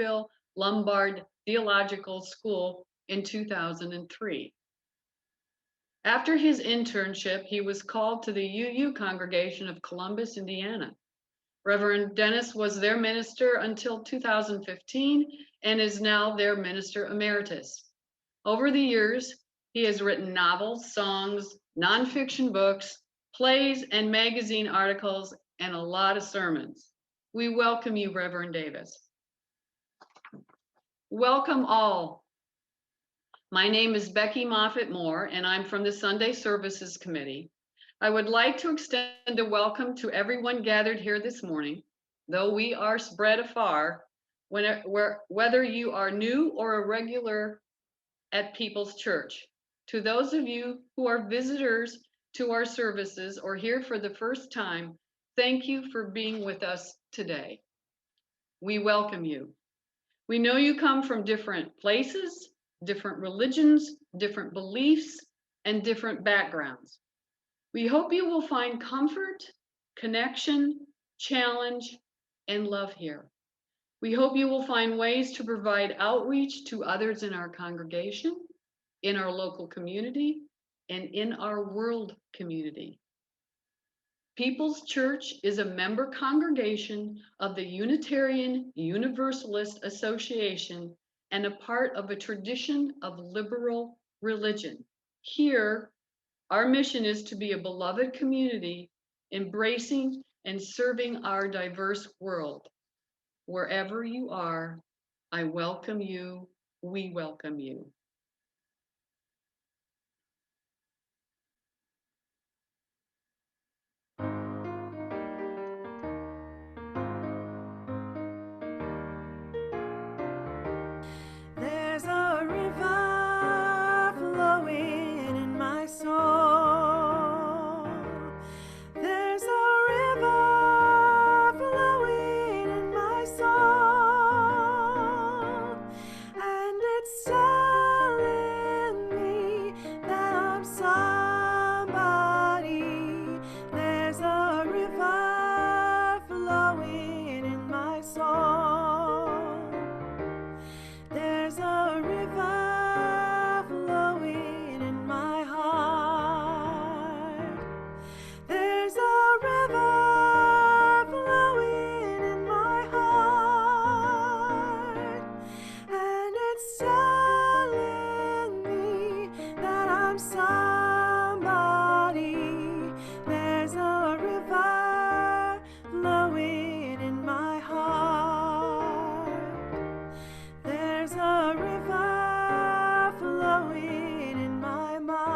Whitfield Lombard Theological School in 2003. After his internship, he was called to the UU congregation of Columbus, Indiana. Reverend Dennis was their minister until 2015 and is now their minister emeritus. Over the years, he has written novels, songs, nonfiction books, plays, and magazine articles, and a lot of sermons. We welcome you, Reverend Davis. Welcome all. My name is Becky Moffett Moore, and I'm from the Sunday Services Committee. I would like to extend a welcome to everyone gathered here this morning, though we are spread afar, whether you are new or a regular at People's Church. To those of you who are visitors to our services or here for the first time, thank you for being with us today. We welcome you. We know you come from different places, different religions, different beliefs, and different backgrounds. We hope you will find comfort, connection, challenge, and love here. We hope you will find ways to provide outreach to others in our congregation, in our local community, and in our world community. People's Church is a member congregation of the Unitarian Universalist Association and a part of a tradition of liberal religion. Here, our mission is to be a beloved community, embracing and serving our diverse world. Wherever you are, I welcome you, we welcome you. There's a river flowing in my soul. There's a river flowing in my soul, and it's telling me that I'm somebody. There's a river flowing in my soul. There's a river flowing in my heart. There's a river flowing in my heart, and it's telling me that I'm somebody. There's a river flowing in my heart. There's a river flowing in my mind.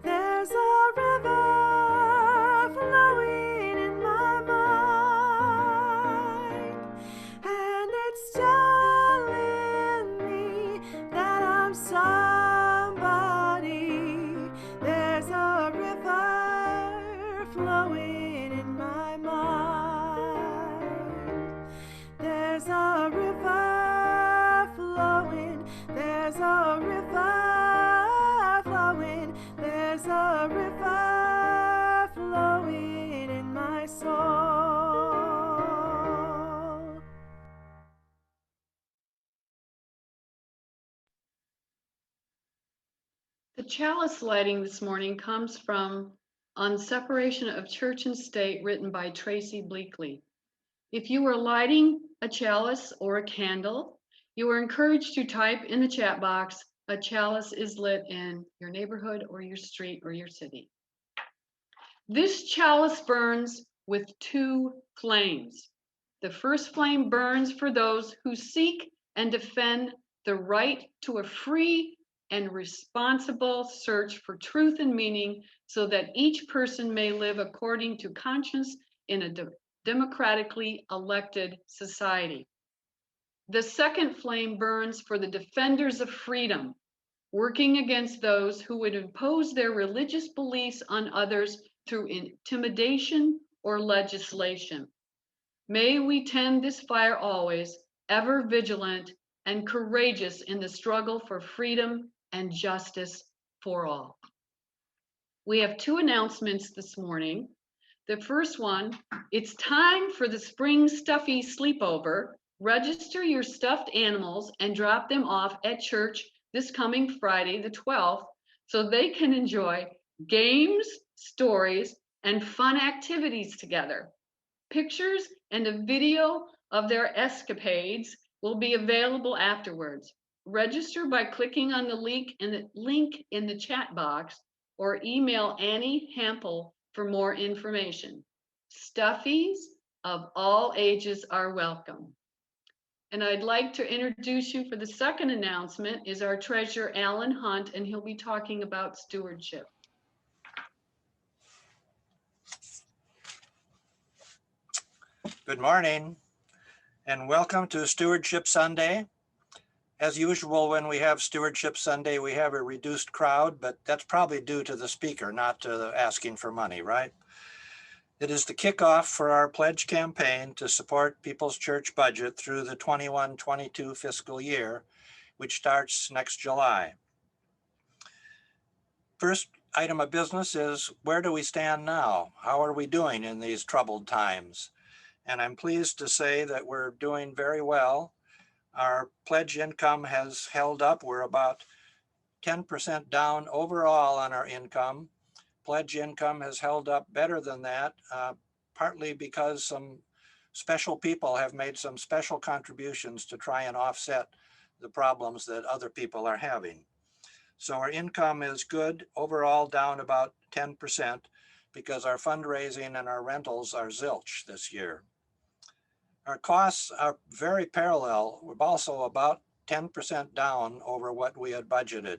There's a river flowing in my mind, and it's telling me that I'm somebody. There's a river flowing in my mind. There's a river flowing, there's a river flowing, there's a river flowing in my soul. The chalice lighting this morning comes from On Separation of Church and State, written by Tracy Bleakley. If you are lighting a chalice or a candle, you are encouraged to type in the chat box, a chalice is lit in your neighborhood or your street or your city. This chalice burns with two flames. The first flame burns for those who seek and defend the right to a free and responsible search for truth and meaning so that each person may live according to conscience in a democratically elected society. The second flame burns for the defenders of freedom, working against those who would impose their religious beliefs on others through intimidation or legislation. May we tend this fire always, ever vigilant and courageous in the struggle for freedom and justice for all. We have two announcements this morning. The first one, it's time for the spring stuffy sleepover. Register your stuffed animals and drop them off at church this coming Friday, the 12th, so they can enjoy games, stories, and fun activities together. Pictures and a video of their escapades will be available afterwards. Register by clicking on the link in the chat box or email Annie Hampel for more information. Stuffies of all ages are welcome. And I'd like to introduce you for the second announcement is our treasurer, Alan Hunt, and he'll be talking about stewardship. Good morning and welcome to Stewardship Sunday. As usual, when we have Stewardship Sunday, we have a reduced crowd, but that's probably due to the speaker, not to the asking for money, right? It is the kickoff for our pledge campaign to support People's Church budget through the 21-22 fiscal year, which starts next July. First item of business is, where do we stand now? How are we doing in these troubled times? And I'm pleased to say that we're doing very well. Our pledge income has held up. We're about 10% down overall on our income. Pledge income has held up better than that, partly because some special people have made some special contributions to try and offset the problems that other people are having. So our income is good, overall down about 10% because our fundraising and our rentals are zilch this year. Our costs are very parallel. We're also about 10% down over what we had budgeted.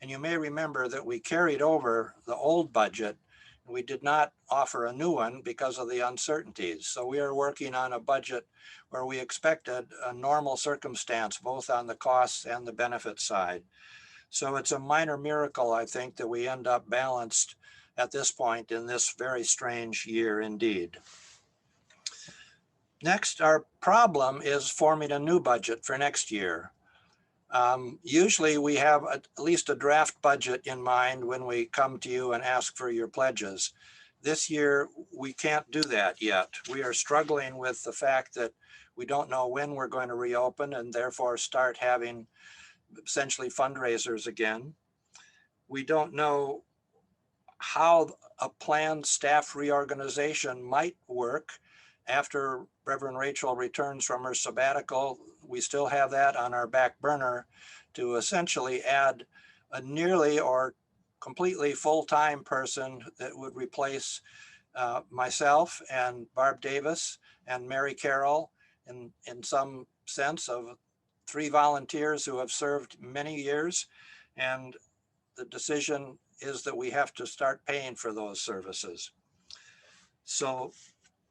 And you may remember that we carried over the old budget. We did not offer a new one because of the uncertainties. So we are working on a budget where we expected a normal circumstance, both on the costs and the benefit side. So it's a minor miracle, I think, that we end up balanced at this point in this very strange year indeed. Next, our problem is forming a new budget for next year. Usually we have at least a draft budget in mind when we come to you and ask for your pledges. This year, we can't do that yet. We are struggling with the fact that we don't know when we're going to reopen and therefore start having essentially fundraisers again. We don't know how a planned staff reorganization might work. After Reverend Rachel returns from her sabbatical, we still have that on our back burner to essentially add a nearly or completely full-time person that would replace myself and Barb Davis and Mary Carroll in some sense of 3 volunteers who have served many years. And the decision is that we have to start paying for those services. So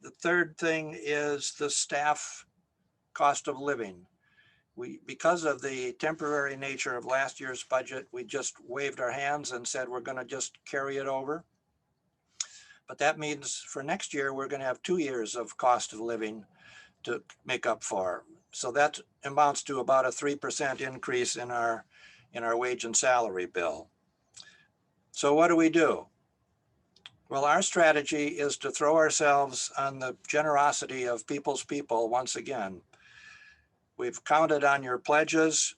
the third thing is the staff cost of living. Because of the temporary nature of last year's budget, we just waved our hands and said we're going to just carry it over. But that means for next year, we're going to have 2 years of cost of living to make up for. So that amounts to about a 3% increase in our wage and salary bill. So what do? Well, our strategy is to throw ourselves on the generosity of people's people once again. We've counted on your pledges.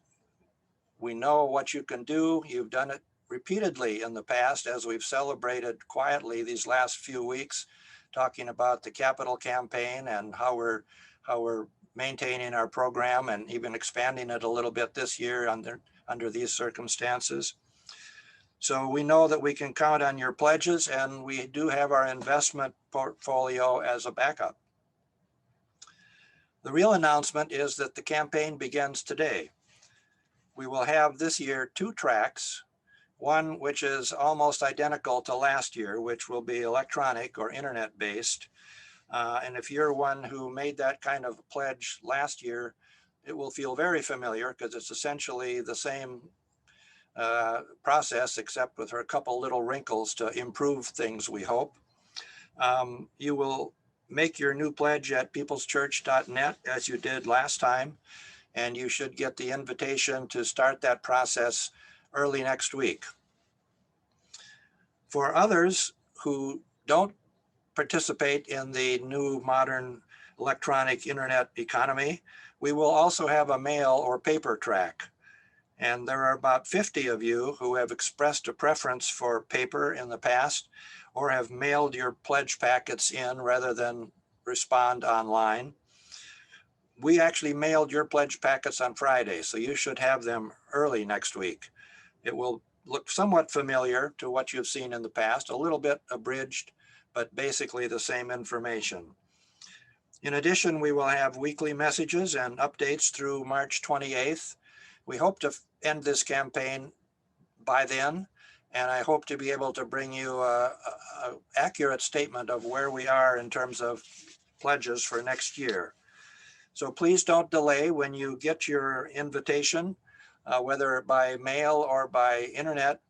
We know what you can do. You've done it repeatedly in the past as we've celebrated quietly these last few weeks, talking about the capital campaign and how we're maintaining our program and even expanding it a little bit this year under these circumstances. So we know that we can count on your pledges, and we do have our investment portfolio as a backup. The real announcement is that the campaign begins today. We will have this year 2 tracks, one which is almost identical to last year, which will be electronic or internet-based. And if you're one who made that kind of pledge last year, it will feel very familiar because it's essentially the same process, except with a couple little wrinkles to improve things, we hope. You will make your new pledge at peopleschurch.net as you did last time, and you should get the invitation to start that process early next week. For others who don't participate in the new modern electronic internet economy, we will also have a mail or paper track. And there are about 50 of you who have expressed a preference for paper in the past or have mailed your pledge packets in rather than respond online. We actually mailed your pledge packets on Friday, so you should have them early next week. It will look somewhat familiar to what you've seen in the past, a little bit abridged, but basically the same information. In addition, we will have weekly messages and updates through March 28th. We hope to end this campaign by then, and I hope to be able to bring you an accurate statement of where we are in terms of pledges for next year. So please don't delay when you get your invitation, whether by mail or by internet.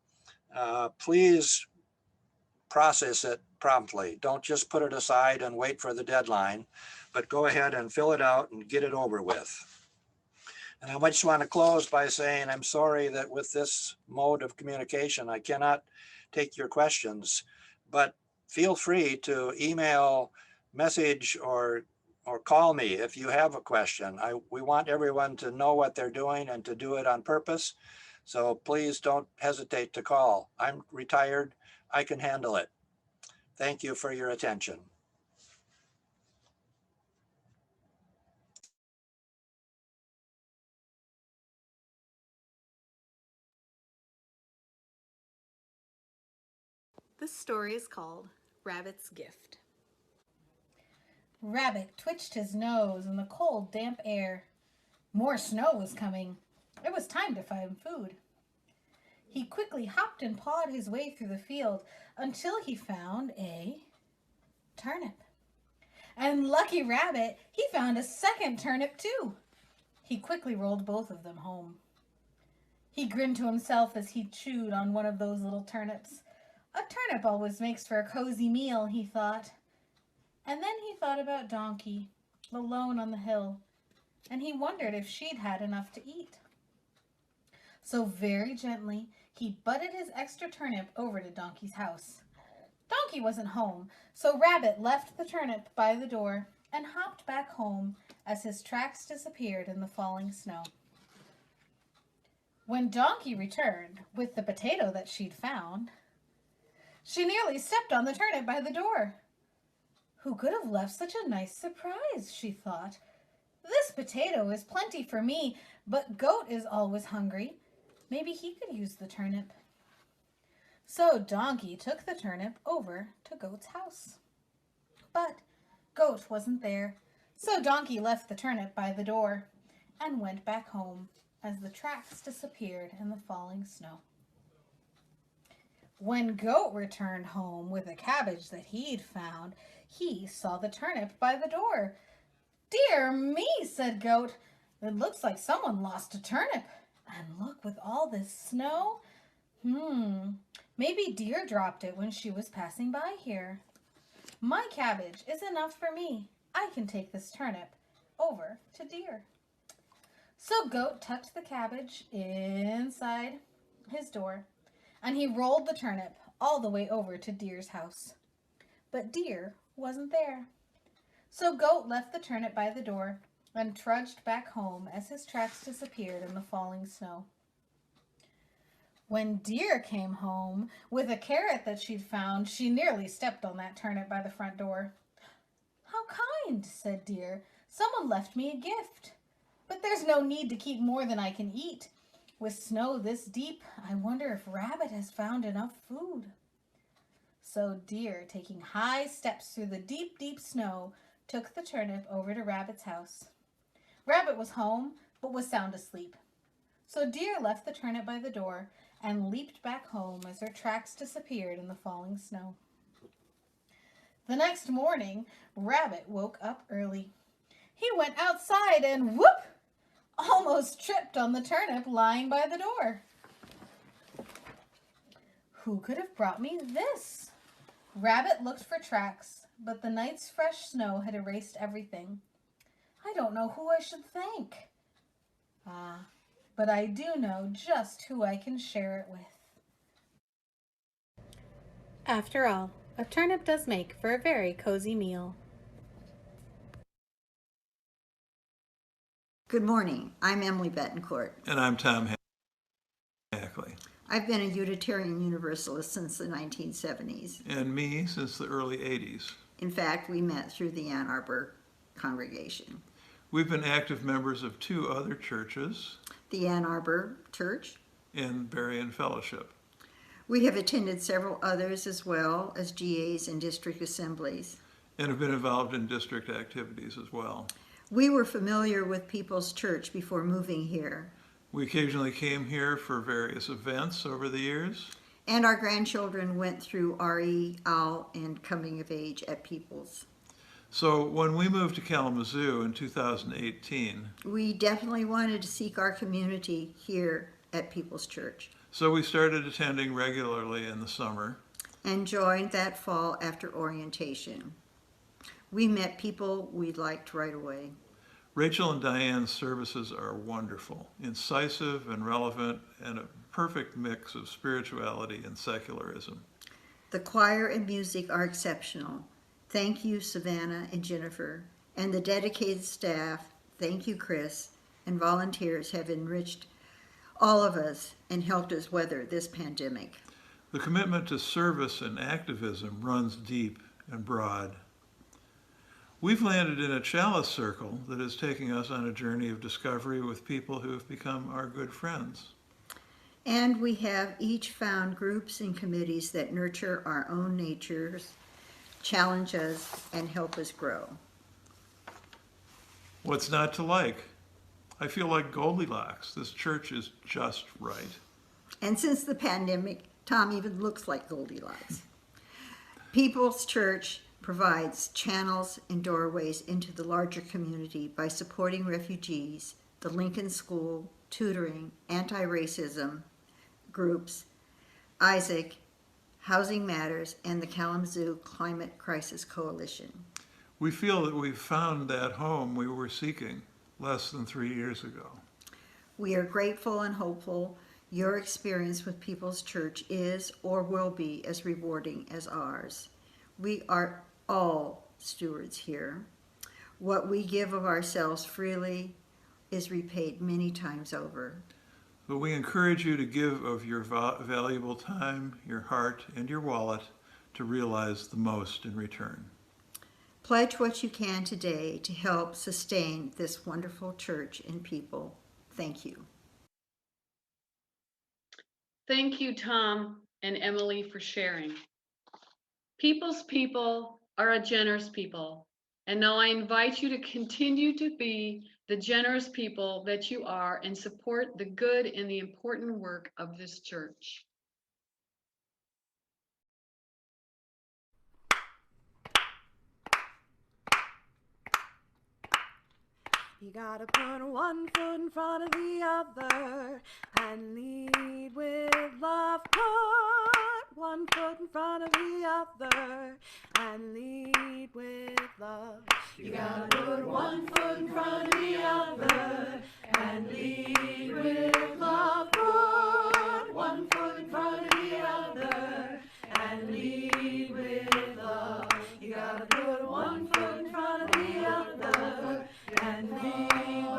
Please process it promptly. Don't just put it aside and wait for the deadline, but go ahead and fill it out and get it over with. And I just want to close by saying I'm sorry that with this mode of communication, I cannot take your questions, but feel free to email, message, or call me if you have a question. We want everyone to know what they're doing and to do it on purpose. So please don't hesitate to call. I'm retired. I can handle it. Thank you for your attention. This story is called Rabbit's Gift. Rabbit twitched his nose in the cold, damp air. More snow was coming. It was time to find food. He quickly hopped and pawed his way through the field until he found a turnip. And lucky Rabbit, he found a second turnip too. He quickly rolled both of them home. He grinned to himself as he chewed on one of those little turnips. A turnip always makes for a cozy meal, he thought. And then he thought about Donkey, alone on the hill, and he wondered if she'd had enough to eat. So very gently, he butted his extra turnip over to Donkey's house. Donkey wasn't home, so Rabbit left the turnip by the door and hopped back home as his tracks disappeared in the falling snow. When Donkey returned with the potato that she'd found, she nearly stepped on the turnip by the door. Who could have left such a nice surprise, she thought. This potato is plenty for me, but Goat is always hungry. Maybe he could use the turnip. So Donkey took the turnip over to Goat's house. But Goat wasn't there, so Donkey left the turnip by the door and went back home as the tracks disappeared in the falling snow. When Goat returned home with a cabbage that he'd found, he saw the turnip by the door. "Dear me," said Goat, "it looks like someone lost a turnip. And look, with all this snow, maybe Deer dropped it when she was passing by here. My cabbage is enough for me. I can take this turnip over to Deer." So Goat tucked the cabbage inside his door, and he rolled the turnip all the way over to Deer's house. But Deer wasn't there. So Goat left the turnip by the door and trudged back home as his tracks disappeared in the falling snow. When Deer came home with a carrot that she'd found, she nearly stepped on that turnip by the front door. "How kind," said Deer. "Someone left me a gift. But there's no need to keep more than I can eat. With snow this deep, I wonder if Rabbit has found enough food." So Deer, taking high steps through the deep, deep snow, took the turnip over to Rabbit's house. Rabbit was home, but was sound asleep. So Deer left the turnip by the door and leaped back home as her tracks disappeared in the falling snow. The next morning, Rabbit woke up early. He went outside and whoop! Almost tripped on the turnip lying by the door. Who could have brought me this? Rabbit looked for tracks, but the night's fresh snow had erased everything. I don't know who I should thank. But I do know just who I can share it with. After all, A turnip does make for a very cozy meal. Good morning. I'm Emily Betancourt. And I'm Tom Hackley. I've been a Unitarian Universalist since the 1970s. And me since the early 80s. In fact, we met through the Ann Arbor congregation. We've been active members of two other churches. The Ann Arbor Church. And Berrien Fellowship. We have attended several others as well as GAs and district assemblies. And have been involved in district activities as well. We were familiar with People's Church before moving here. We occasionally came here for various events over the years. And our grandchildren went through RE, OWL, and Coming of Age at People's. So when we moved to Kalamazoo in 2018, we definitely wanted to seek our community here at People's Church. So we started attending regularly in the summer. And joined that fall after orientation. We met people we liked right away. Rachel and Diane's services are wonderful, incisive and relevant, and a perfect mix of spirituality and secularism. The choir and music are exceptional. Thank you, Savannah and Jennifer. And the dedicated staff, thank you, Chris, and volunteers have enriched all of us and helped us weather this pandemic. The commitment to service and activism runs deep and broad. We've landed in a chalice circle that is taking us on a journey of discovery with people who have become our good friends. And we have each found groups and committees that nurture our own natures, challenge us, and help us grow. What's not to like? I feel like Goldilocks. This church is just right. And since the pandemic, Tom even looks like Goldilocks. People's Church provides channels and doorways into the larger community by supporting refugees, the Lincoln School, tutoring, anti-racism groups, Isaac, Housing Matters, and the Kalamazoo Climate Crisis Coalition. We feel that we've found that home we were seeking less than 3 years ago. We are grateful and hopeful your experience with People's Church is or will be as rewarding as ours. We are all stewards here. What we give of ourselves freely is repaid many times over. But we encourage you to give of your valuable time, your heart, and your wallet to realize the most in return. Pledge what you can today to help sustain this wonderful church and people. Thank you. Thank you, Tom and Emily, for sharing. People's people are a generous people, and now I invite you to continue to be the generous people that you are and support the good and the important work of this church. You gotta put one foot in front of the other and lead with love. Put one foot in front of the other and lead with love. You gotta put one foot in front of the other and lead with love. Put one foot in front of the other and lead with love. You gotta put one foot in front of the other and lead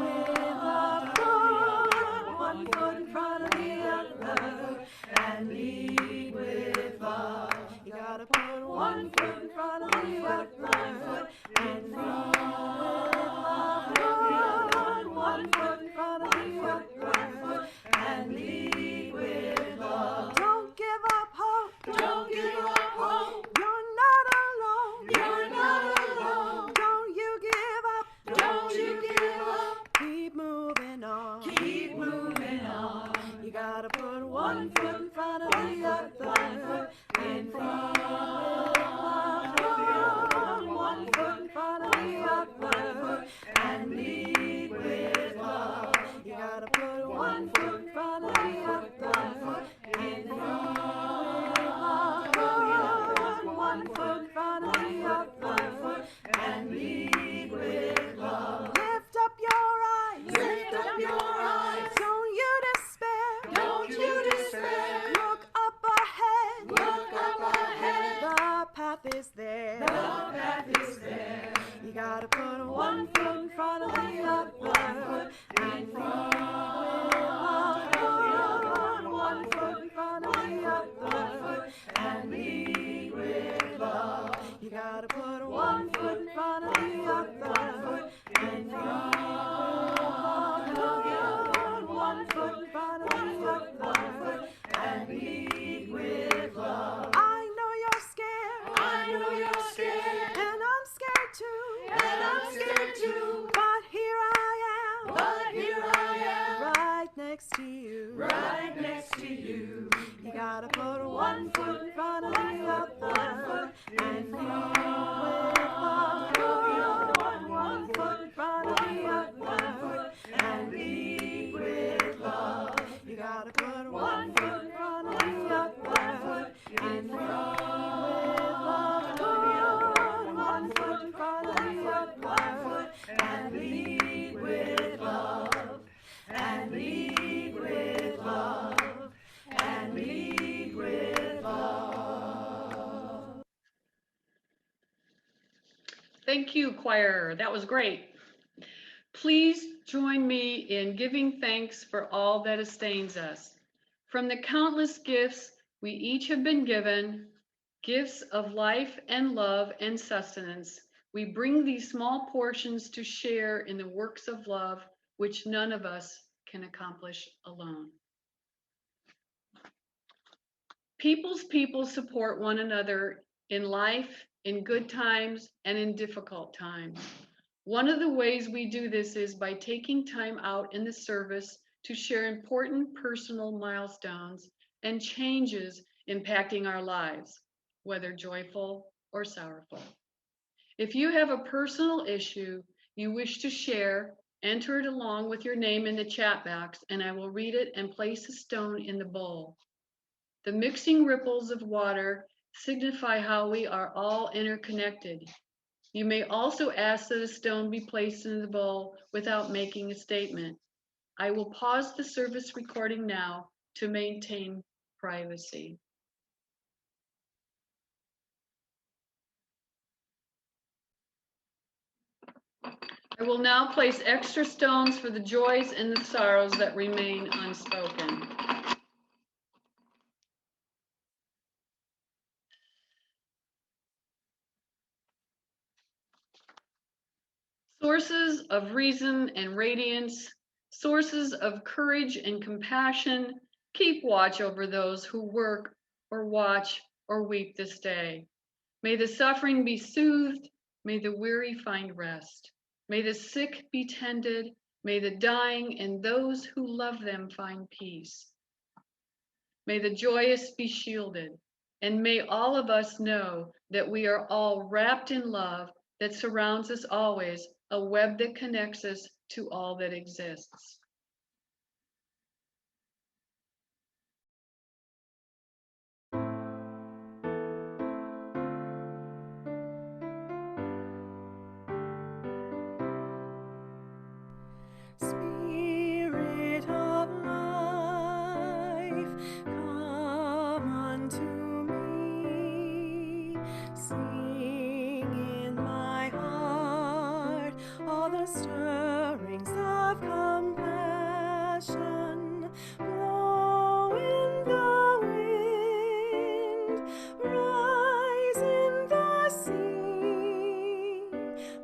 with love. Put one foot in front of the other and lead with love. You gotta put one foot in front of the other and lead with love. Put one foot in front of the other and lead with love. Don't give up hope. Don't give up hope. You're not alone. You're not alone. Don't you give up. Don't you give up. Keep moving on. Keep moving on. You gotta put one foot in front of the other and front of one foot in front of the other and lead with love. You gotta put one foot in front of the other and front of one foot in front of the other and lead with love. Lift up your eyes. Lift up your eyes. Don't you despair. Don't you despair. right next to you. You gotta put one foot in front of the other and lead with love. One foot in front of the other and lead with love. You gotta put one foot in front of the other and lead with love. One foot in front of the other and lead with love. And lead with love. And lead with love. Thank you, choir. That was great. Please join me in giving thanks for all that sustains us. From the countless gifts we each have been given, gifts of life and love and sustenance, we bring these small portions to share in the works of love which none of us can accomplish alone. People's people support one another in life, in good times, and in difficult times. One of the ways we do this is by taking time out in the service to share important personal milestones and changes impacting our lives, whether joyful or sorrowful. If you have a personal issue you wish to share, enter it along with your name in the chat box, and I will read it and place a stone in the bowl. The mixing ripples of water signify how we are all interconnected. You may also ask that a stone be placed in the bowl without making a statement. I will pause the service recording now to maintain privacy. I will now place extra stones for the joys and the sorrows that remain unspoken. Sources of reason and radiance, sources of courage and compassion, keep watch over those who work or watch or weep this day. May the suffering be soothed, may the weary find rest. May the sick be tended, may the dying and those who love them find peace. May the joyous be shielded, and may all of us know that we are all wrapped in love that surrounds us always, a web that connects us to all that exists. Spirit of life, come unto me. Sing in my heart all the stirrings of compassion. Blow in the wind, rise in the sea,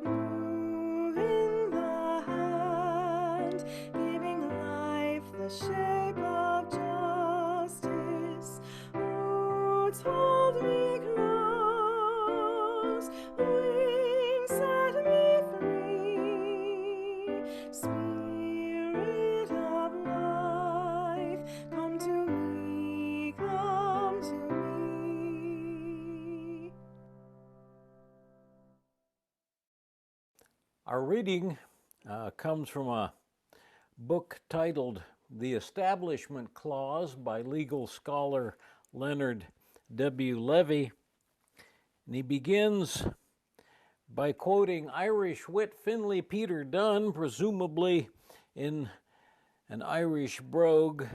move in the hand, giving life the shape of justice. Roots hold me close, wings set me free. Spirit of life, come to me, come to me. Our reading comes from a book titled The Establishment Clause by legal scholar Leonard W. Levy. And he begins by quoting Irish wit Finlay Peter Dunne, presumably in an Irish brogue.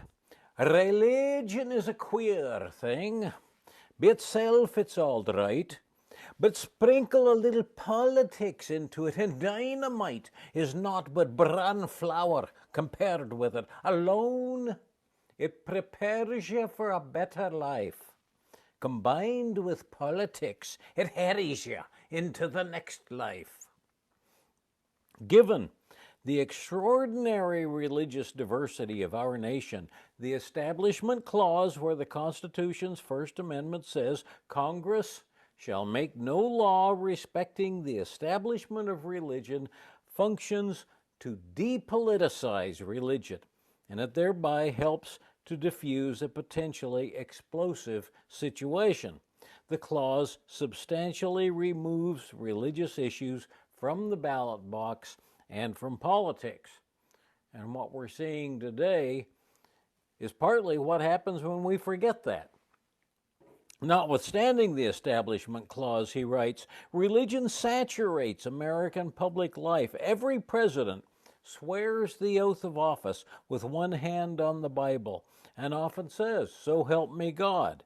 Religion is a queer thing. Be itself, it's all right. But sprinkle a little politics into it, and dynamite is naught but bran flour compared with it. Alone, it prepares you for a better life. Combined with politics, it harries you into the next life. Given the extraordinary religious diversity of our nation, the Establishment Clause, where the Constitution's First Amendment says Congress shall make no law respecting the establishment of religion, functions to depoliticize religion, and it thereby helps to defuse a potentially explosive situation. The clause substantially removes religious issues from the ballot box and from politics. And what we're seeing today is partly what happens when we forget that. Notwithstanding the Establishment Clause, he writes, religion saturates American public life. Every president swears the oath of office with one hand on the Bible and often says, "So help me God."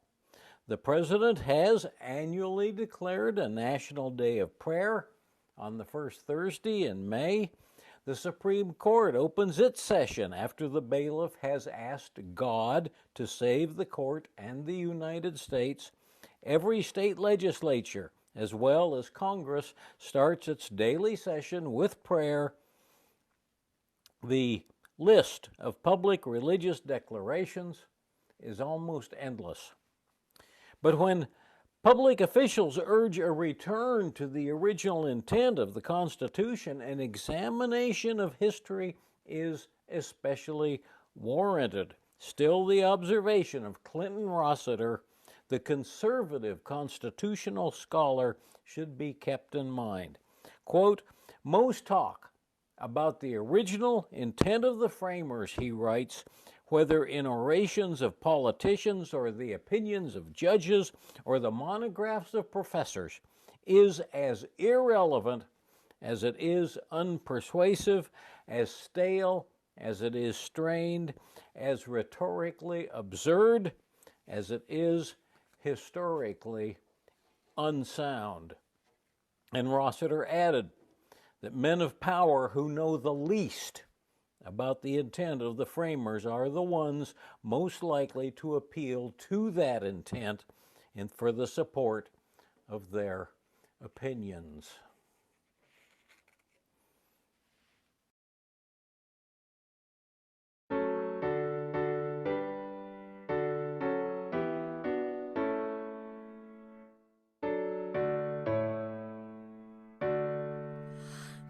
The president has annually declared a national day of prayer on the first Thursday in May. The Supreme Court opens its session after the bailiff has asked God to save the court and the United States. Every state legislature, as well as Congress, starts its daily session with prayer. The list of public religious declarations is almost endless. But when public officials urge a return to the original intent of the Constitution, an examination of history is especially warranted. Still, the observation of Clinton Rossiter, the conservative constitutional scholar, should be kept in mind. Quote, most talk about the original intent of the framers, he writes, whether in orations of politicians or the opinions of judges or the monographs of professors, is as irrelevant as it is unpersuasive, as stale as it is strained, as rhetorically absurd as it is historically unsound. And Rossiter added that men of power who know the least about the intent of the framers are the ones most likely to appeal to that intent and for the support of their opinions.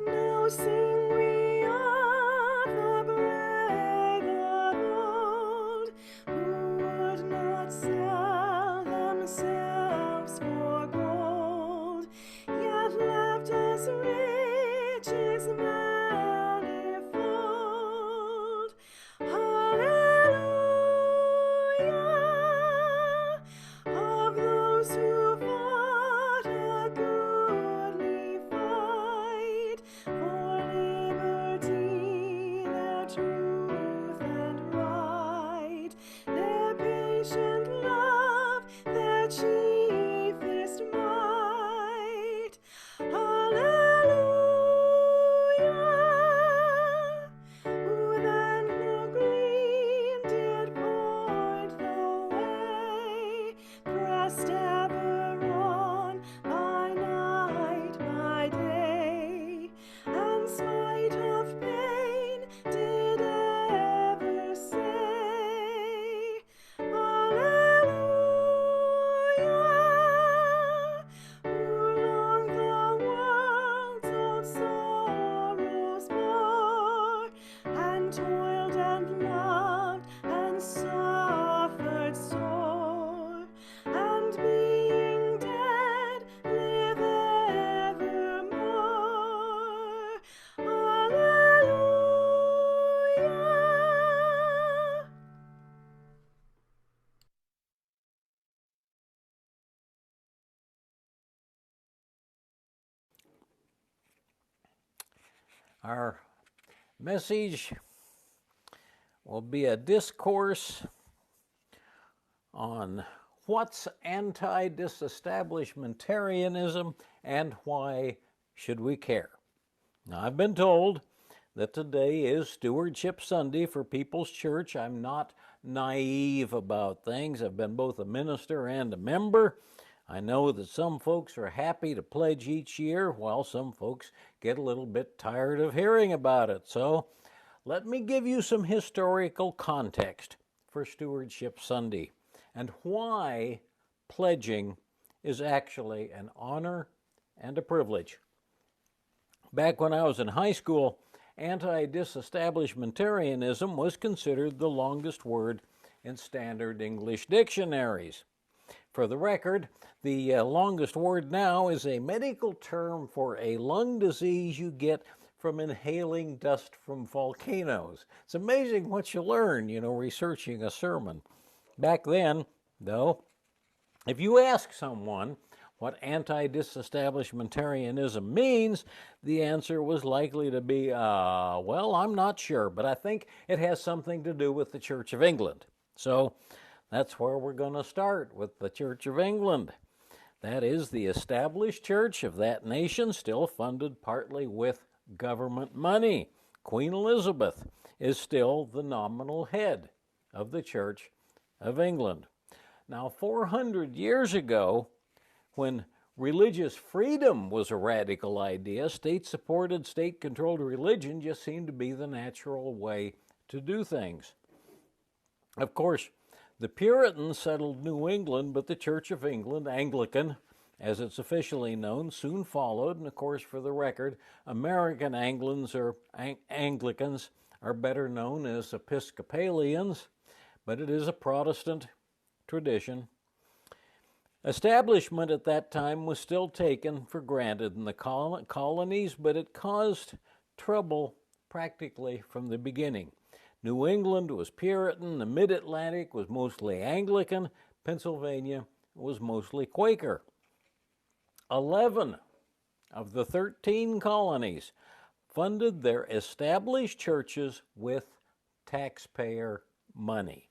Now sing we of the brave of old, who would not sell themselves for gold, yet left us riches manifold. Hallelujah! Of those who fought a goodly fight for liberty, their truth and right, their patient love, their chiefest might. Hallelujah! Who then no gleam did point the way, pressed ever on by night, by day, and spite of pain did ever say, Hallelujah! Who long the world's old sorrows bore, and toiled and loved and suffered sore, and being dead live evermore. Hallelujah! Our message will be a discourse on what's anti-disestablishmentarianism and why should we care. Now, I've been told that today is Stewardship Sunday for People's Church. I'm not naive about things. I've been both a minister and a member. I know that some folks are happy to pledge each year, while some folks get a little bit tired of hearing about it. So let me give you some historical context for Stewardship Sunday and why pledging is actually an honor and a privilege. Back when I was in high school, anti-disestablishmentarianism was considered the longest word in standard English dictionaries. For the record, the longest word now is a medical term for a lung disease you get from inhaling dust from volcanoes. It's amazing what you learn, researching a sermon. Back then, though, if you ask someone what anti-disestablishmentarianism means, the answer was likely to be, well, I'm not sure, but I think it has something to do with the Church of England. So that's where we're going to start, with the Church of England. That is the established church of that nation, still funded partly with government money. Queen Elizabeth is still the nominal head of the Church of England. Now, 400 years ago, when religious freedom was a radical idea, state-supported, state-controlled religion just seemed to be the natural way to do things. Of course, the Puritans settled New England, but the Church of England, Anglican, as it's officially known, soon followed. And of course, for the record, American Anglicans are better known as Episcopalians, but it is a Protestant tradition. Establishment at that time was still taken for granted in the colonies, but it caused trouble practically from the beginning. New England was Puritan, the Mid-Atlantic was mostly Anglican, Pennsylvania was mostly Quaker. 11 of the 13 colonies funded their established churches with taxpayer money.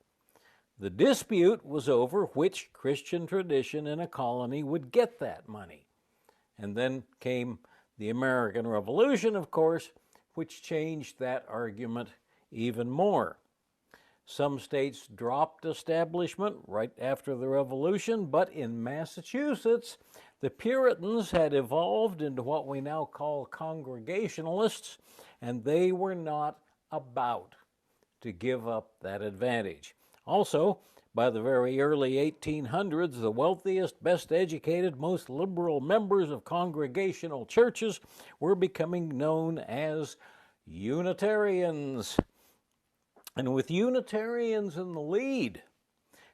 The dispute was over which Christian tradition in a colony would get that money. And then came the American Revolution, of course, which changed that argument even more. Some states dropped establishment right after the Revolution, but in Massachusetts, the Puritans had evolved into what we now call Congregationalists, and they were not about to give up that advantage. Also, by the very early 1800s, the wealthiest, best educated, most liberal members of Congregational churches were becoming known as Unitarians. And with Unitarians in the lead,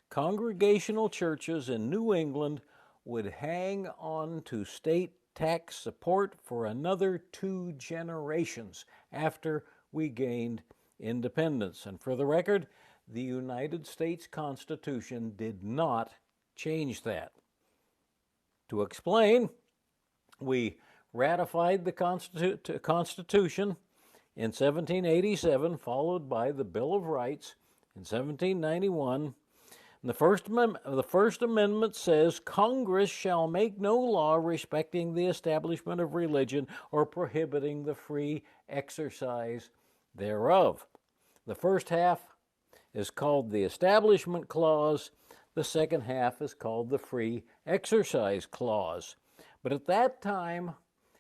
Congregational churches in New England would hang on to state tax support for another 2 generations after we gained independence. And for the record, the United States Constitution did not change that. To explain, we ratified the Constitution in 1787, followed by the Bill of Rights in 1791. And the First Amendment says, Congress shall make no law respecting the establishment of religion or prohibiting the free exercise thereof. The first half is called the Establishment Clause. The second half is called the Free Exercise Clause. But at that time,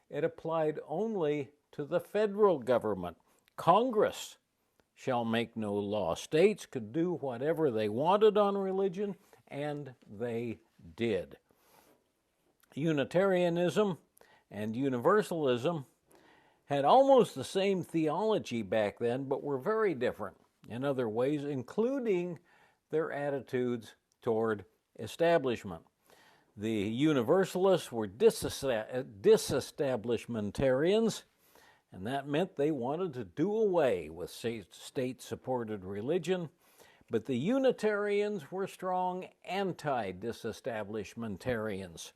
it applied only to the federal government. Congress shall make no law. States could do whatever they wanted on religion, and they did. Unitarianism and Universalism had almost the same theology back then, but were very different in other ways, including their attitudes toward establishment. The Universalists were disestablishmentarians, and that meant they wanted to do away with state-supported religion. But the Unitarians were strong anti-disestablishmentarians.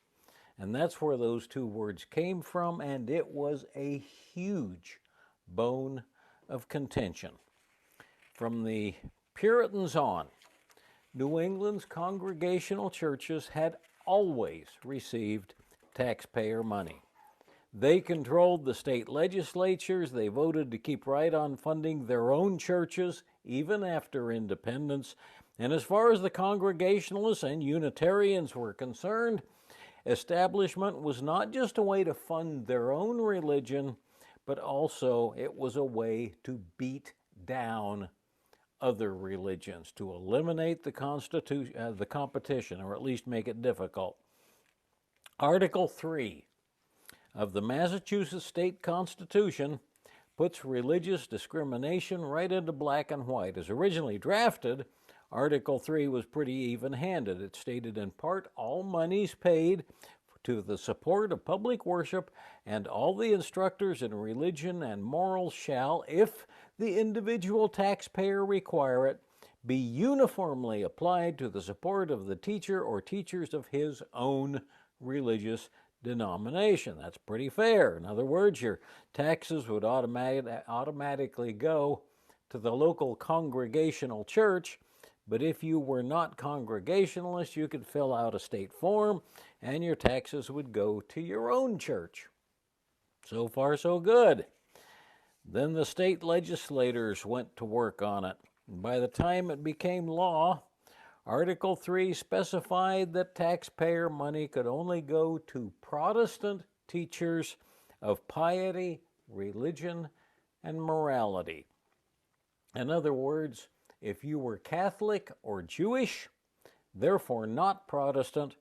And that's where those two words came from, and it was a huge bone of contention. From the Puritans on, New England's Congregational churches had always received taxpayer money. They controlled the state legislatures. They voted to keep right on funding their own churches, even after independence. And as far as the Congregationalists and Unitarians were concerned, establishment was not just a way to fund their own religion, but also it was a way to beat down other religions, to eliminate the competition, or at least make it difficult. Article 3 of the Massachusetts State Constitution puts religious discrimination right into black and white. As originally drafted, Article 3 was pretty even-handed. It stated in part, all monies paid to the support of public worship and all the instructors in religion and morals shall, if the individual taxpayer require it, be uniformly applied to the support of the teacher or teachers of his own religious denomination. That's pretty fair. In other words, your taxes would automatically go to the local congregational church, but if you were not Congregationalist, you could fill out a state form and your taxes would go to your own church. So far, so good. Then the state legislators went to work on it. By the time it became law, Article 3 specified that taxpayer money could only go to Protestant teachers of piety, religion, and morality. In other words, if you were Catholic or Jewish, therefore not Protestant,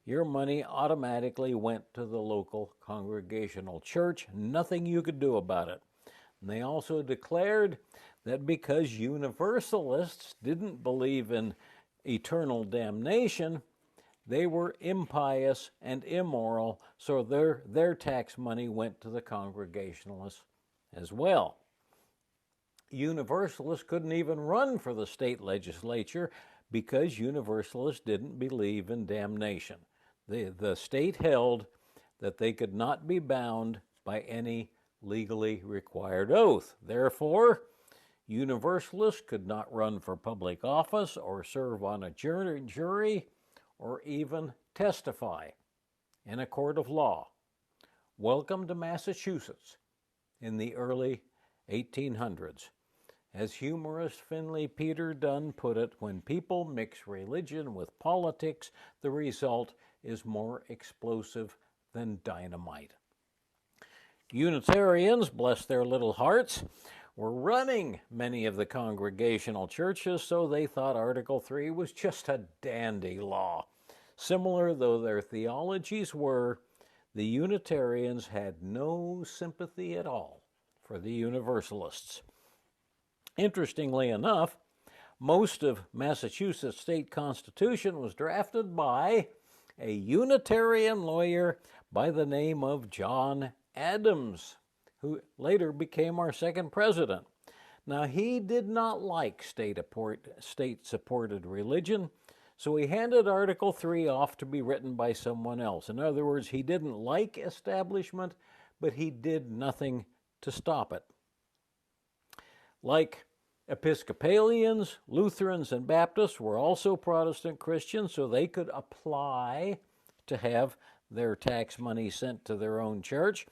your money automatically went to the local congregational church. Nothing you could do about it. And they also declared that because Universalists didn't believe in eternal damnation, they were impious and immoral, so their tax money went to the Congregationalists as well. Universalists couldn't even run for the state legislature because Universalists didn't believe in damnation. The state held that they could not be bound by any legally required oath. Therefore, Universalists could not run for public office or serve on a jury or even testify in a court of law. Welcome to Massachusetts in the early 1800s. As humorist Finley Peter Dunne put it, when people mix religion with politics, the result is more explosive than dynamite. Unitarians, bless their little hearts, were running many of the congregational churches, so they thought Article 3 was just a dandy law. Similar though their theologies were, the Unitarians had no sympathy at all for the Universalists. Interestingly enough, most of Massachusetts state constitution was drafted by a Unitarian lawyer by the name of John Adams, who later became our second president. Now, he did not like state-supported religion, so he handed Article 3 off to be written by someone else. In other words, he didn't like establishment, but he did nothing to stop it. Like Episcopalians, Lutherans, and Baptists were also Protestant Christians, so they could apply to have their tax money sent to their own church,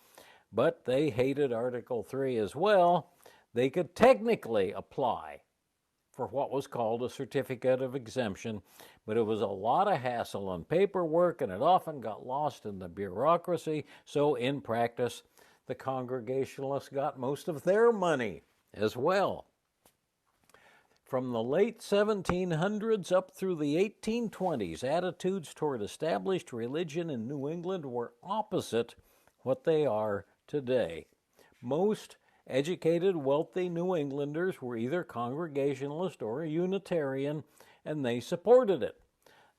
but they hated Article 3 as well. They could technically apply for what was called a certificate of exemption, but it was a lot of hassle and paperwork, and it often got lost in the bureaucracy, so in practice, the Congregationalists got most of their money as well. From the late 1700s up through the 1820s, attitudes toward established religion in New England were opposite what they are today. Most educated, wealthy New Englanders were either Congregationalist or Unitarian, and they supported it.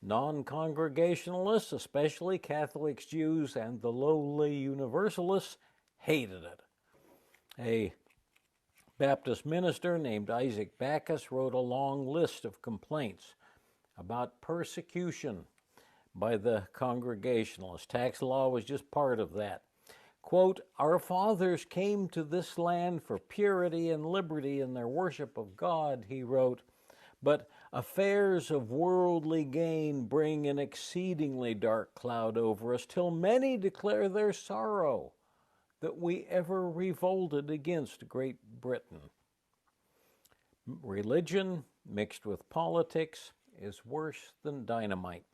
Non-Congregationalists, especially Catholics, Jews, and the lowly Universalists, hated it. A Baptist minister named Isaac Backus wrote a long list of complaints about persecution by the Congregationalists. Tax law was just part of that. Quote, "Our fathers came to this land for purity and liberty in their worship of God," he wrote, "but affairs of worldly gain bring an exceedingly dark cloud over us, till many declare their sorrow that we ever revolted against Great Britain." Religion mixed with politics is worse than dynamite.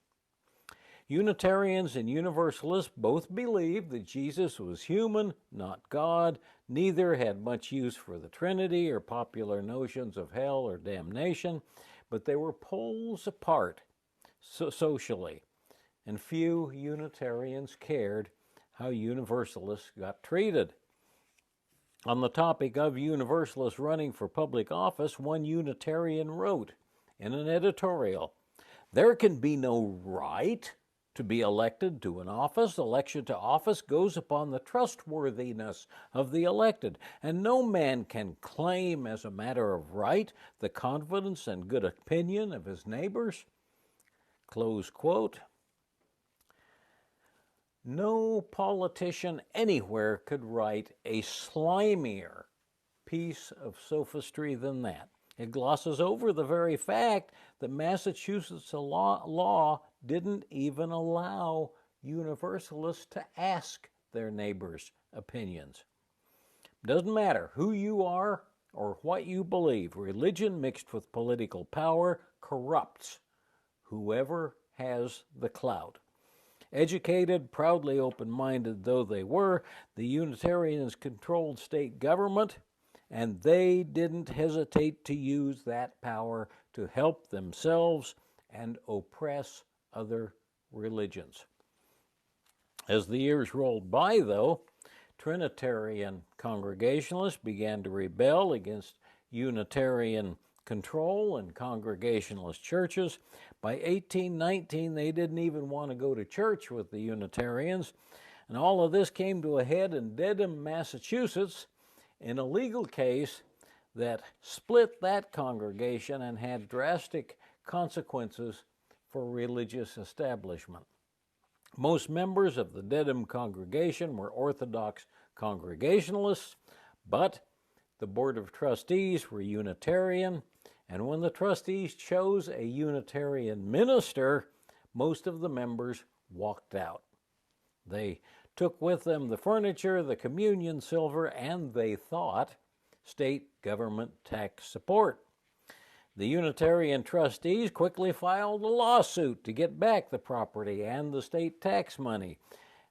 Unitarians and Universalists both believed that Jesus was human, not God. Neither had much use for the Trinity or popular notions of hell or damnation, but they were poles apart socially, and few Unitarians cared how Universalists got treated. On the topic of Universalists running for public office, one Unitarian wrote in an editorial. There can be no right to be elected to an office. Election to office goes upon the trustworthiness of the elected, and no man can claim as a matter of right the confidence and good opinion of his neighbors. Close quote. No politician anywhere could write a slimier piece of sophistry than that. It glosses over the very fact that Massachusetts law didn't even allow Universalists to ask their neighbors' opinions. Doesn't matter who you are or what you believe, religion mixed with political power corrupts whoever has the clout. Educated, proudly open-minded though they were, the Unitarians controlled state government, and they didn't hesitate to use that power to help themselves and oppress other religions. As the years rolled by, though, Trinitarian Congregationalists began to rebel against Unitarian control in Congregationalist churches. By 1819, they didn't even want to go to church with the Unitarians, and all of this came to a head in Dedham, Massachusetts, in a legal case that split that congregation and had drastic consequences for religious establishment. Most members of the Dedham congregation were Orthodox Congregationalists, but the Board of Trustees were Unitarian, and when the trustees chose a Unitarian minister, most of the members walked out. They took with them the furniture, the communion silver, and they thought state government tax support. The Unitarian trustees quickly filed a lawsuit to get back the property and the state tax money.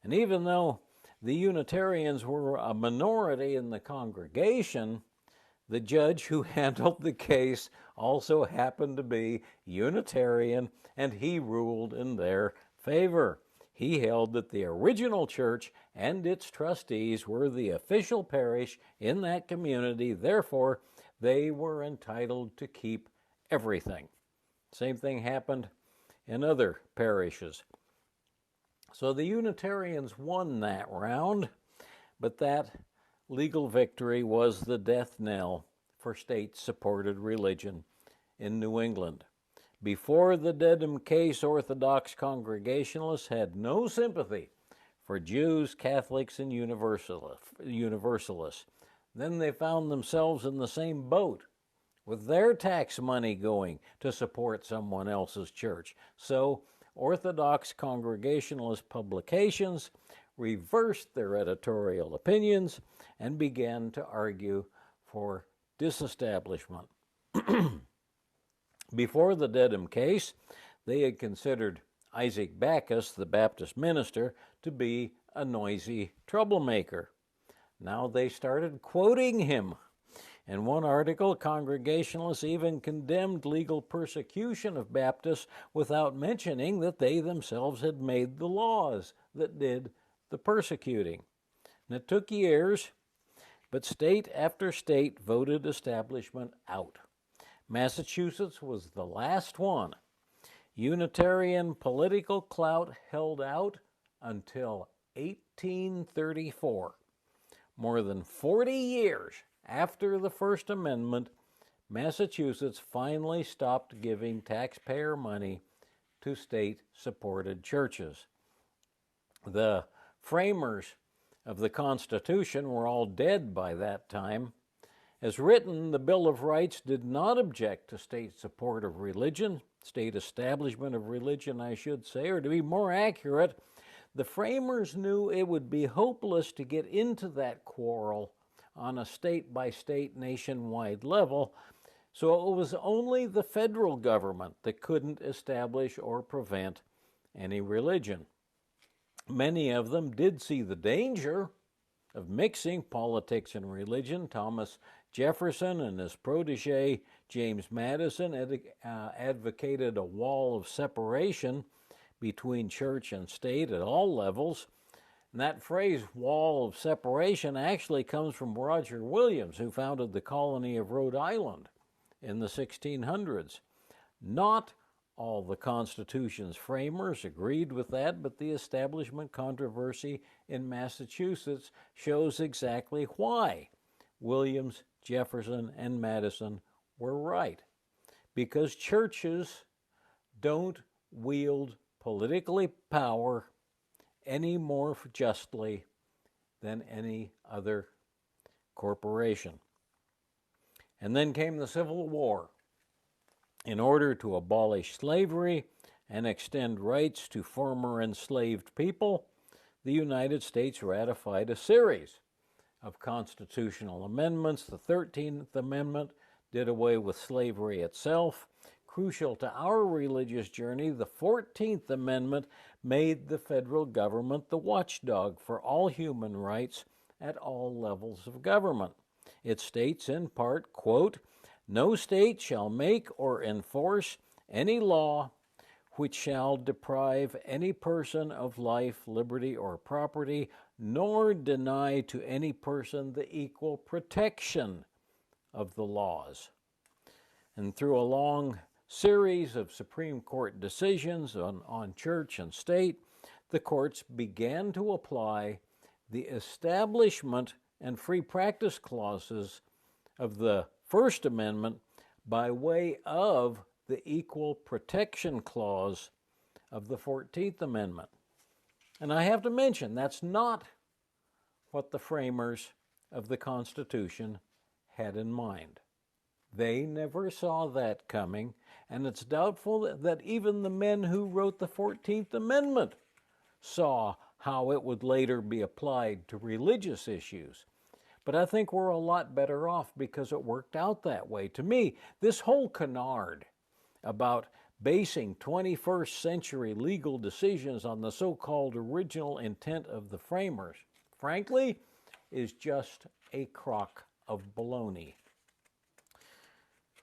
And even though the Unitarians were a minority in the congregation, the judge who handled the case also happened to be Unitarian, and he ruled in their favor. He held that the original church and its trustees were the official parish in that community. Therefore, they were entitled to keep everything. Same thing happened in other parishes. So the Unitarians won that round, but that legal victory was the death knell for state-supported religion in New England. Before the Dedham case, Orthodox Congregationalists had no sympathy for Jews, Catholics, and Universalists. Then they found themselves in the same boat, with their tax money going to support someone else's church. So Orthodox Congregationalist publications reversed their editorial opinions and began to argue for disestablishment. Before the Dedham case, they had considered Isaac Backus, the Baptist minister, to be a noisy troublemaker. Now they started quoting him. In one article, Congregationalists even condemned legal persecution of Baptists without mentioning that they themselves had made the laws that did the persecuting. And it took years, but state after state voted establishment out. Massachusetts was the last one. Unitarian political clout held out until 1834. More than 40 years after the First Amendment, Massachusetts finally stopped giving taxpayer money to state-supported churches. The framers of the Constitution were all dead by that time. As written, the Bill of Rights did not object to state support of religion, state establishment of religion, I should say, or to be more accurate, the framers knew it would be hopeless to get into that quarrel on a state-by-state nationwide level, so it was only the federal government that couldn't establish or prevent any religion. Many of them did see the danger of mixing politics and religion. Thomas Jefferson and his protege, James Madison, advocated a wall of separation between church and state at all levels. And that phrase, wall of separation, actually comes from Roger Williams, who founded the colony of Rhode Island in the 1600s. Not all the Constitution's framers agreed with that, but the establishment controversy in Massachusetts shows exactly why Williams, Jefferson, and Madison were right. Because churches don't wield politically power any more justly than any other corporation. And then came the Civil War. In order to abolish slavery and extend rights to former enslaved people, the United States ratified a series of constitutional amendments. The 13th Amendment did away with slavery itself. Crucial to our religious journey, the 14th Amendment made the federal government the watchdog for all human rights at all levels of government. It states in part, quote, "No state shall make or enforce any law which shall deprive any person of life, liberty, or property, nor deny to any person the equal protection of the laws." And through a long series of Supreme Court decisions on church and state, the courts began to apply the establishment and free practice clauses of the First Amendment by way of the Equal Protection Clause of the 14th Amendment. And I have to mention, that's not what the framers of the Constitution had in mind. They never saw that coming, and it's doubtful that even the men who wrote the 14th Amendment saw how it would later be applied to religious issues. But I think we're a lot better off because it worked out that way. To me, this whole canard about basing 21st century legal decisions on the so-called original intent of the framers, frankly, is just a crock of baloney.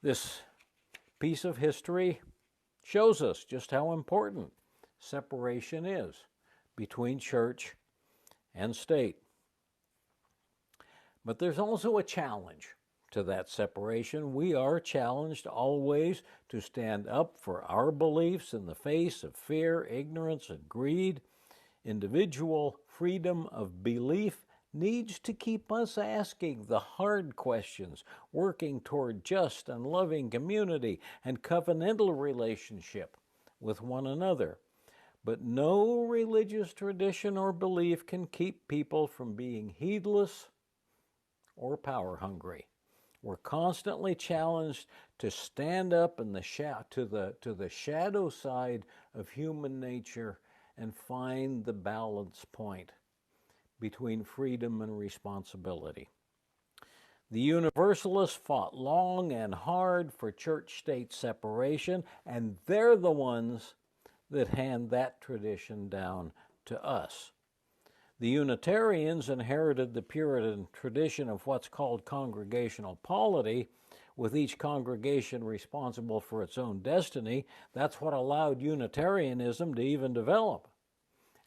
This piece of history shows us just how important separation is between church and state. But there's also a challenge to that separation. We are challenged always to stand up for our beliefs in the face of fear, ignorance, and greed. Individual freedom of belief needs to keep us asking the hard questions, working toward just and loving community and covenantal relationship with one another. But no religious tradition or belief can keep people from being heedless or power hungry. We're constantly challenged to stand up in the to the shadow side of human nature and find the balance point between freedom and responsibility. The Universalists fought long and hard for church-state separation, and they're the ones that hand that tradition down to us. The Unitarians inherited the Puritan tradition of what's called congregational polity, with each congregation responsible for its own destiny. That's what allowed Unitarianism to even develop.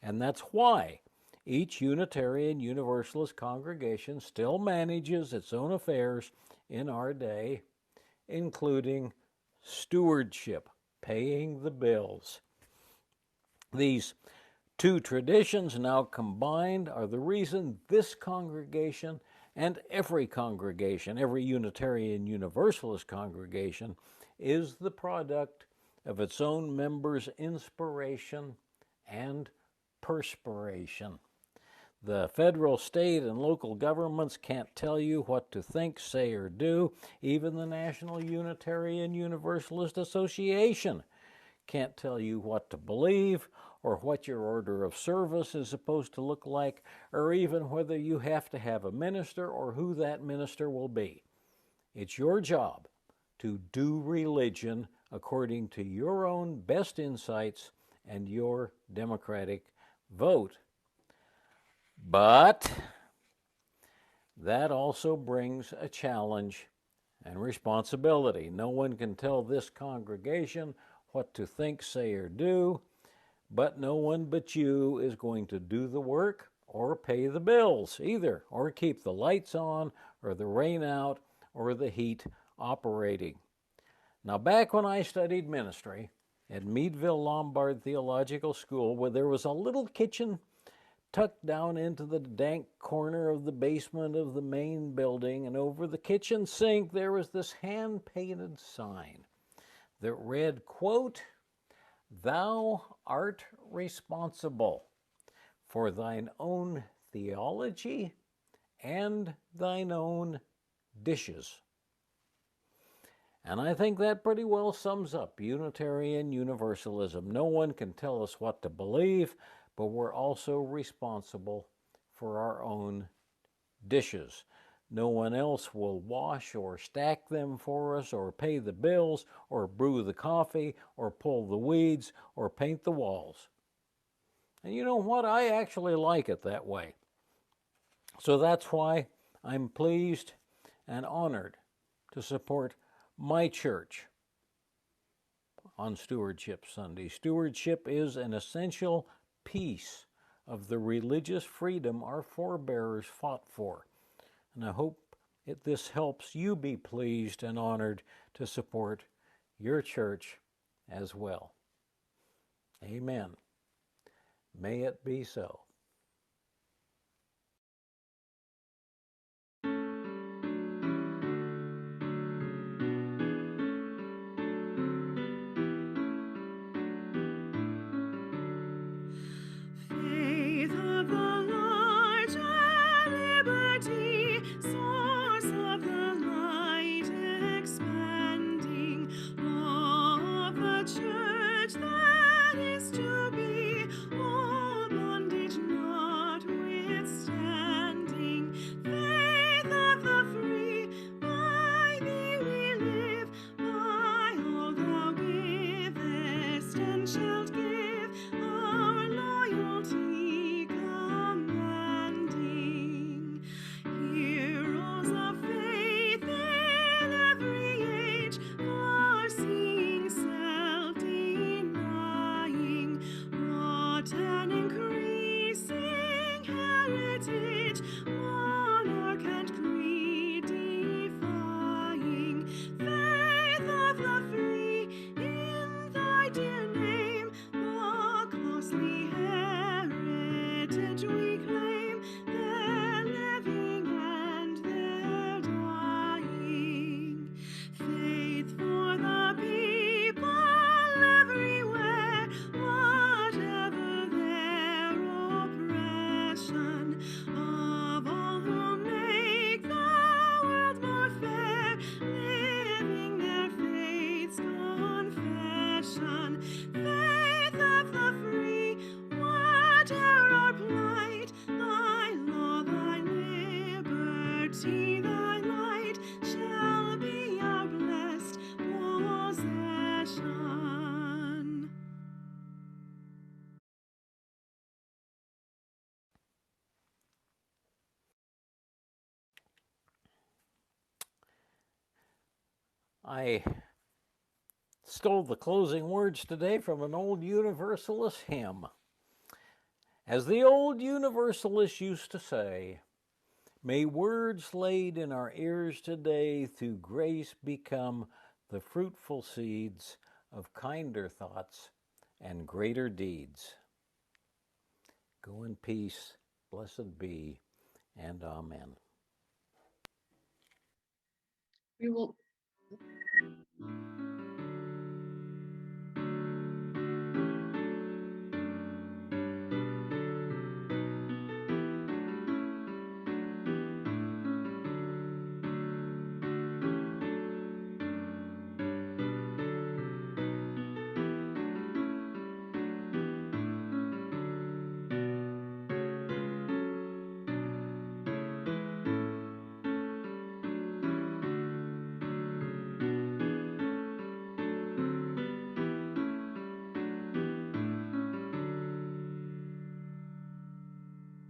And that's why each Unitarian Universalist congregation still manages its own affairs in our day, including stewardship, paying the bills. These two traditions now combined are the reason this congregation and every congregation, every Unitarian Universalist congregation, is the product of its own members' inspiration and perspiration. The federal, state, and local governments can't tell you what to think, say, or do. Even the National Unitarian Universalist Association can't tell you what to believe, or what your order of service is supposed to look like, or even whether you have to have a minister or who that minister will be. It's your job to do religion according to your own best insights and your democratic vote. But that also brings a challenge and responsibility. No one can tell this congregation what to think, say, or do, but no one but you is going to do the work or pay the bills either, or keep the lights on, or the rain out, or the heat operating. Now, back when I studied ministry at Meadville Lombard Theological School, where there was a little kitchen tucked down into the dank corner of the basement of the main building, and over the kitchen sink there was this hand-painted sign that read, quote, "Thou art responsible for thine own theology and thine own dishes." And I think that pretty well sums up Unitarian Universalism. No one can tell us what to believe, but we're also responsible for our own dishes. No one else will wash or stack them for us, or pay the bills, or brew the coffee, or pull the weeds, or paint the walls. And you know what? I actually like it that way. So that's why I'm pleased and honored to support my church on Stewardship Sunday. Stewardship is an essential piece of the religious freedom our forebears fought for. And I hope this helps you be pleased and honored to support your church as well. Amen. May it be so. Faith of the larger liberty, source of the light expanding, law of the church that is to be, all bondage notwithstanding. Faith of the free, by thee we live, by all thou givest and shalt give, our loyalty commanding. Heroes of faith in every age, foreseeing, self-denying, wrought an increasing heritage, monarch and creed defying. Faith of the free, in thy dear name, the costly heritage we claim, their living and their dying. Faith for the people everywhere, whatever their oppression, of all who make the world more fair, living their faith's confession. Faith of the free, whate'er our plight, thy law, thy liberty, thy light, shall be our blessed possession. I stole the closing words today from an old Universalist hymn. As the old Universalists used to say, may words laid in our ears today through grace become the fruitful seeds of kinder thoughts and greater deeds. Go in peace, blessed be, and amen. We will.